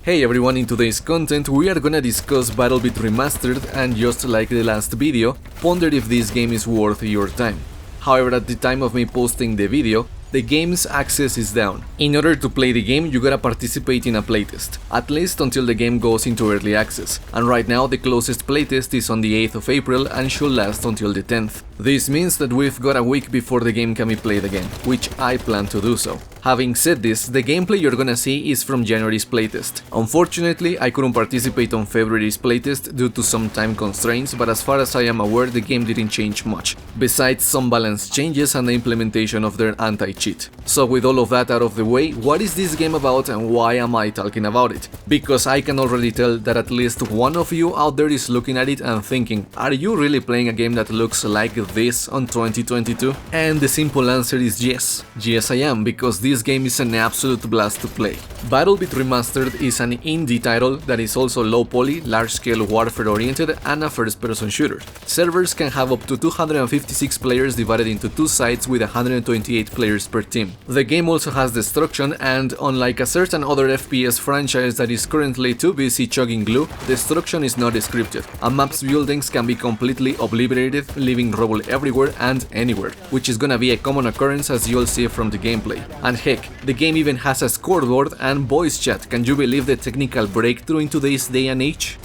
Hey everyone, in today's content we are gonna discuss Battlebit Remastered and just like the last video, ponder if this game is worth your time. However, at the time of me posting the video, the game's access is down. In order to play the game, you gotta participate in a playtest, at least until the game goes into early access, and right now the closest playtest is on the 8th of April and should last until the 10th. This means that we've got a week before the game can be played again, which I plan to do so. Having said this, the gameplay you're gonna see is from January's playtest. Unfortunately, I couldn't participate on February's playtest due to some time constraints, but as far as I am aware, the game didn't change much, besides some balance changes and the implementation of their anti-cheat. So with all of that out of the way, what is this game about and why am I talking about it? Because I can already tell that at least one of you out there is looking at it and thinking, are you really playing a game that looks like this on 2022? And the simple answer is yes. Yes I am, because this game is an absolute blast to play. Battlebit Remastered is an indie title that is also low poly, large scale warfare oriented and a first person shooter. Servers can have up to 256 players divided into two sides with 128 players per team. The game also has destruction and, unlike a certain other FPS franchise that is currently too busy chugging glue, destruction is not scripted. A map's buildings can be completely obliterated, leaving rubble everywhere and anywhere, which is gonna be a common occurrence as you'll see from the gameplay. And heck, the game even has a scoreboard and voice chat. Can you believe the technical breakthrough in today's day and age?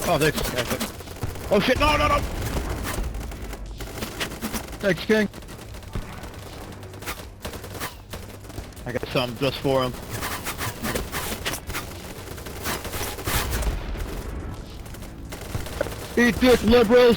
Oh, thanks. Oh shit, no! Thanks, King. I got something just for him. Eat this, liberals!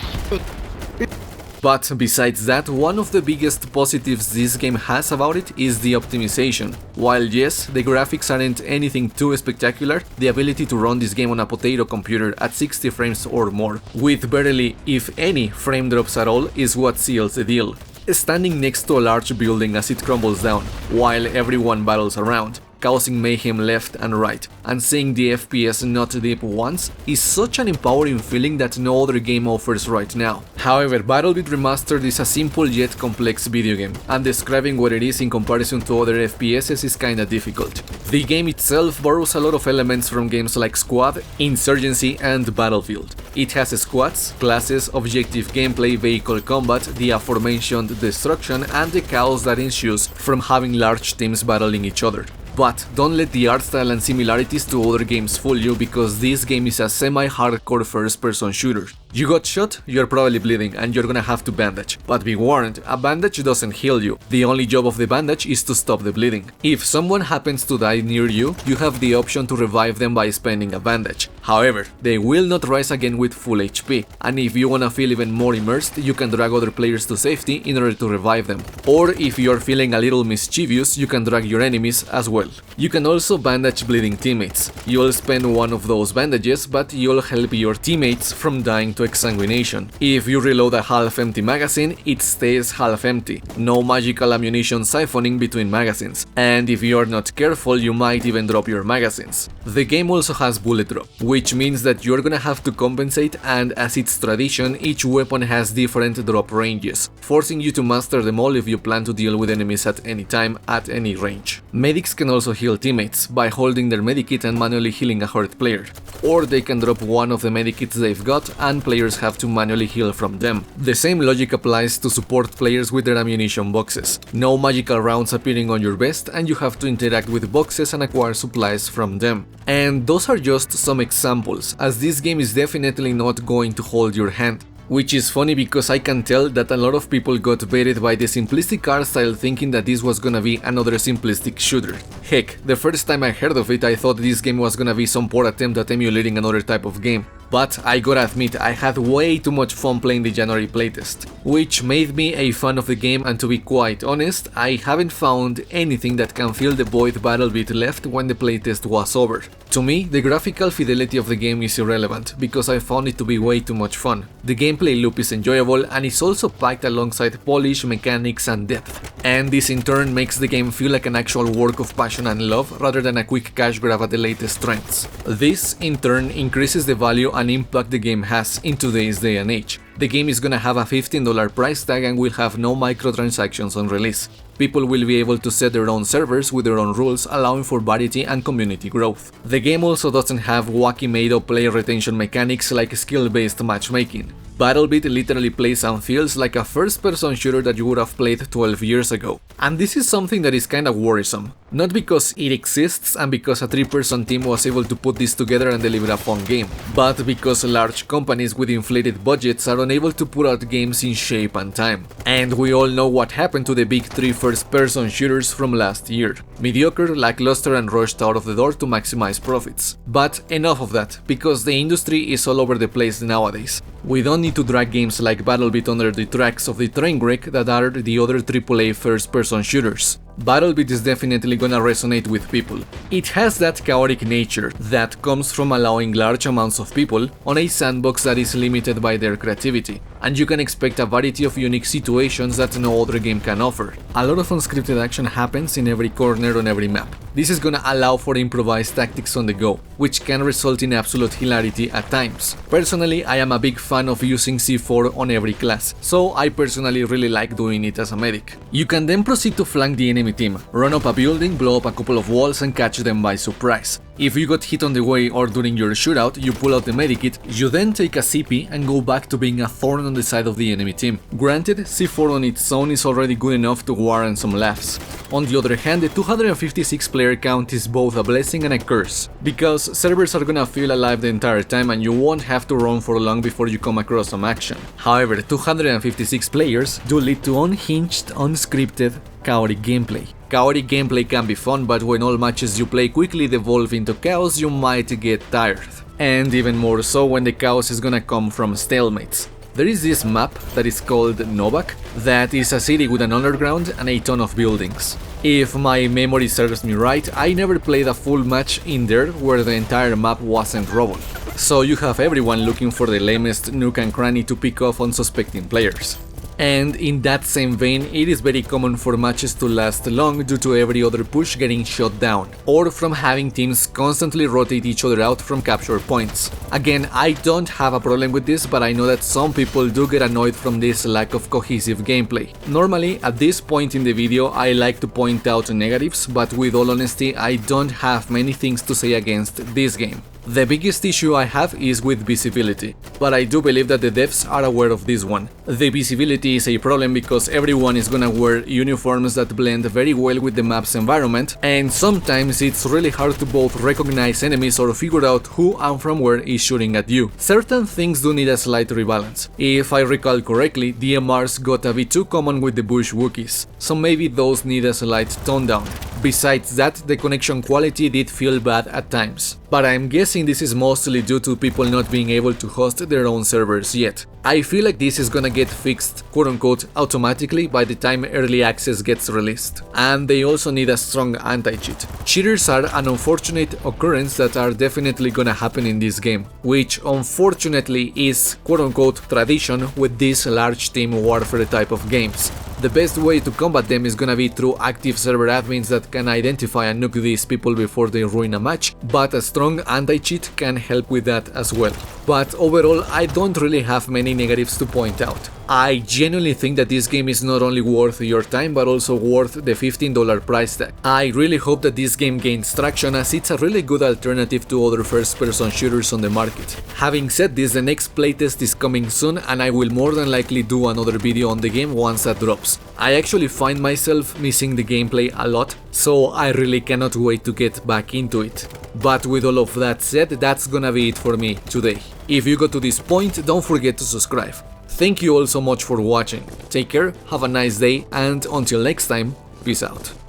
But besides that, one of the biggest positives this game has about it is the optimization. While yes, the graphics aren't anything too spectacular, the ability to run this game on a potato computer at 60 frames or more, with barely, if any, frame drops at all, is what seals the deal. Standing next to a large building as it crumbles down, while everyone battles around, causing mayhem left and right, and seeing the FPS not dip once is such an empowering feeling that no other game offers right now. However, Battlebit Remastered is a simple yet complex video game, and describing what it is in comparison to other FPSs is kinda difficult. The game itself borrows a lot of elements from games like Squad, Insurgency and Battlefield. It has squads, classes, objective gameplay, vehicle combat, the aforementioned destruction and the chaos that ensues from having large teams battling each other. But don't let the art style and similarities to other games fool you, because this game is a semi-hardcore first-person shooter. You got shot, you're probably bleeding and you're gonna have to bandage. But be warned, a bandage doesn't heal you. The only job of the bandage is to stop the bleeding. If someone happens to die near you, you have the option to revive them by spending a bandage. However, they will not rise again with full HP, and if you wanna feel even more immersed, you can drag other players to safety in order to revive them. Or if you're feeling a little mischievous, you can drag your enemies as well. You can also bandage bleeding teammates. You'll spend one of those bandages, but you'll help your teammates from dying to exsanguination. If you reload a half-empty magazine, it stays half-empty. No magical ammunition siphoning between magazines. And if you're not careful, you might even drop your magazines. The game also has bullet drop, which means that you're gonna have to compensate, and as it's tradition, each weapon has different drop ranges, forcing you to master them all if you plan to deal with enemies at any time, at any range. Medics can also heal teammates by holding their medikit and manually healing a hurt player, or they can drop one of the medikits they've got and players have to manually heal from them. The same logic applies to support players with their ammunition boxes. No magical rounds appearing on your vest, and you have to interact with boxes and acquire supplies from them. And those are just some examples, as this game is definitely not going to hold your hand. Which is funny because I can tell that a lot of people got baited by the simplistic art style, thinking that this was gonna be another simplistic shooter. Heck, the first time I heard of it I thought this game was gonna be some poor attempt at emulating another type of game. But I gotta admit, I had way too much fun playing the January playtest, which made me a fan of the game, and to be quite honest, I haven't found anything that can fill the void Battlebit left when the playtest was over. To me, the graphical fidelity of the game is irrelevant, because I found it to be way too much fun. The gameplay loop is enjoyable and is also packed alongside polish, mechanics and depth. And this in turn makes the game feel like an actual work of passion and love rather than a quick cash grab at the latest trends. This in turn increases the value and impact the game has in today's day and age. The game is gonna have a $15 price tag and will have no microtransactions on release. People will be able to set their own servers with their own rules, allowing for variety and community growth. The game also doesn't have wacky made-up player retention mechanics like skill-based matchmaking. Battlebit literally plays and feels like a first-person shooter that you would have played 12 years ago. And this is something that is kinda worrisome. Not because it exists and because a 3-person team was able to put this together and deliver a fun game, but because large companies with inflated budgets are unable to put out games in shape and time. And we all know what happened to the big 3 first-person shooters from last year. Mediocre, lackluster and rushed out of the door to maximize profits. But enough of that, because the industry is all over the place nowadays. We don't need to drag games like Battlebit under the tracks of the train wreck that are the other AAA first-person shooters. Battlebit is definitely gonna resonate with people. It has that chaotic nature that comes from allowing large amounts of people on a sandbox that is limited by their creativity, and you can expect a variety of unique situations that no other game can offer. A lot of unscripted action happens in every corner on every map. This is gonna allow for improvised tactics on the go, which can result in absolute hilarity at times. Personally, I am a big fan of using C4 on every class, so I personally really like doing it as a medic. You can then proceed to flank the enemy team, run up a building, blow up a couple of walls and catch them by surprise. If you got hit on the way or during your shootout, you pull out the medikit, you then take a CP and go back to being a thorn on the side of the enemy team. Granted, C4 on its own is already good enough to warrant some laughs. On the other hand, the 256 player count is both a blessing and a curse, because servers are gonna feel alive the entire time and you won't have to run for long before you come across some action. However, 256 players do lead to unhinged, unscripted, chaotic gameplay. Chaotic gameplay can be fun, but when all matches you play quickly devolve into chaos, you might get tired. And even more so when the chaos is gonna come from stalemates. There is this map that is called Novak, that is a city with an underground and a ton of buildings. If my memory serves me right, I never played a full match in there where the entire map wasn't rubble. So you have everyone looking for the lamest nook and cranny to pick off unsuspecting players. And in that same vein, it is very common for matches to last long due to every other push getting shot down, or from having teams constantly rotate each other out from capture points. Again, I don't have a problem with this, but I know that some people do get annoyed from this lack of cohesive gameplay. Normally, at this point in the video, I like to point out negatives, but with all honesty, I don't have many things to say against this game. The biggest issue I have is with visibility, but I do believe that the devs are aware of this one. The visibility is a problem because everyone is gonna wear uniforms that blend very well with the map's environment, and sometimes it's really hard to both recognize enemies or figure out who and from where is shooting at you. Certain things do need a slight rebalance. If I recall correctly, DMRs got a bit too common with the bush Wookiees, so maybe those need a slight tone down. Besides that, the connection quality did feel bad at times, but I'm guessing this is mostly due to people not being able to host their own servers yet. I feel like this is gonna get fixed, quote-unquote, automatically by the time early access gets released. And they also need a strong anti-cheat. Cheaters are an unfortunate occurrence that are definitely gonna happen in this game, which unfortunately is, quote-unquote, tradition with these large team warfare type of games. The best way to combat them is gonna be through active server admins that can identify and nuke these people before they ruin a match, but a strong anti-cheat can help with that as well. But overall, I don't really have many negatives to point out. I genuinely think that this game is not only worth your time, but also worth the $15 price tag. I really hope that this game gains traction, as it's a really good alternative to other first-person shooters on the market. Having said this, the next playtest is coming soon, and I will more than likely do another video on the game once that drops. I actually find myself missing the gameplay a lot, so I really cannot wait to get back into it. But with all of that said, that's gonna be it for me today. If you got to this point, don't forget to subscribe. Thank you all so much for watching. Take care, have a nice day, and until next time, peace out.